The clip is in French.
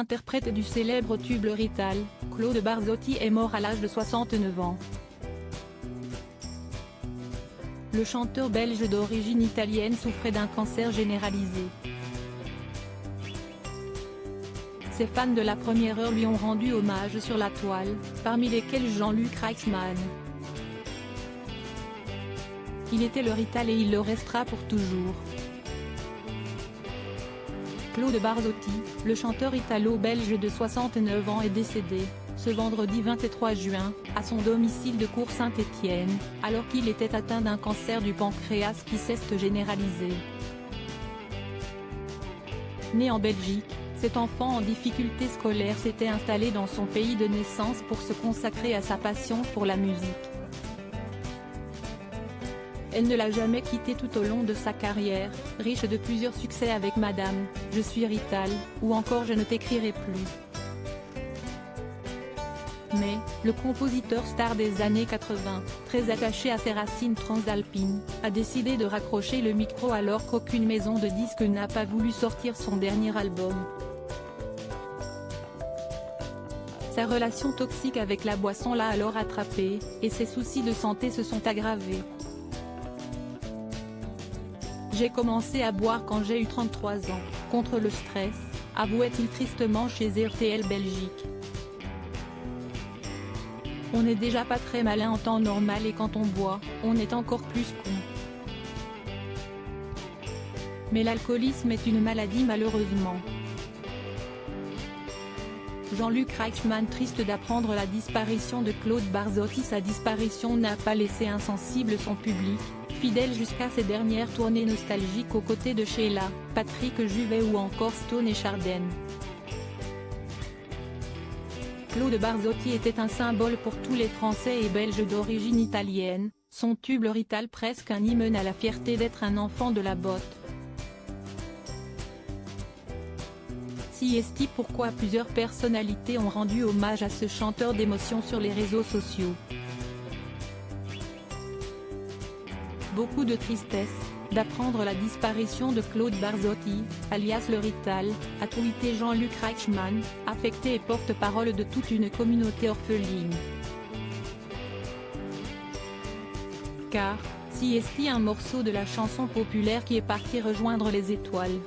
Interprète du célèbre tube Le Rital, Claude Barzotti est mort à l'âge de 69 ans. Le chanteur belge d'origine italienne souffrait d'un cancer généralisé. Ses fans de la première heure lui ont rendu hommage sur la toile, parmi lesquels Jean-Luc Reichmann. Il était le Rital et il le restera pour toujours. Claude Barzotti, le chanteur italo-belge de 69 ans est décédé, ce vendredi 23 juin, à son domicile de Cour-Saint-Étienne, alors qu'il était atteint d'un cancer du pancréas qui s'est généralisé. Né en Belgique, cet enfant en difficulté scolaire s'était installé dans son pays de naissance pour se consacrer à sa passion pour la musique. Elle ne l'a jamais quitté tout au long de sa carrière, riche de plusieurs succès avec Madame, Je suis Rital, ou encore Je ne t'écrirai plus. Mais, le compositeur star des années 80, très attaché à ses racines transalpines, a décidé de raccrocher le micro alors qu'aucune maison de disques n'a pas voulu sortir son dernier album. Sa relation toxique avec la boisson l'a alors attrapé, et ses soucis de santé se sont aggravés. J'ai commencé à boire quand j'ai eu 33 ans, contre le stress, avouait-il tristement chez RTL Belgique. On n'est déjà pas très malin en temps normal et quand on boit, on est encore plus con. Mais l'alcoolisme est une maladie malheureusement. Jean-Luc Reichmann triste d'apprendre la disparition de Claude Barzotti. Sa disparition n'a pas laissé insensible son public, fidèle jusqu'à ses dernières tournées nostalgiques aux côtés de Sheila, Patrick Juvet ou encore Stone et Chardin. Claude Barzotti était un symbole pour tous les Français et Belges d'origine italienne, son tube Le Rital presque un hymne à la fierté d'être un enfant de la botte. Si est pourquoi plusieurs personnalités ont rendu hommage à ce chanteur d'émotion sur les réseaux sociaux. Beaucoup de tristesse d'apprendre la disparition de Claude Barzotti, alias Le Rital, a tweeté Jean-Luc Reichmann, affecté et porte-parole de toute une communauté orpheline. Car, si est un morceau de la chanson populaire qui est parti rejoindre les étoiles.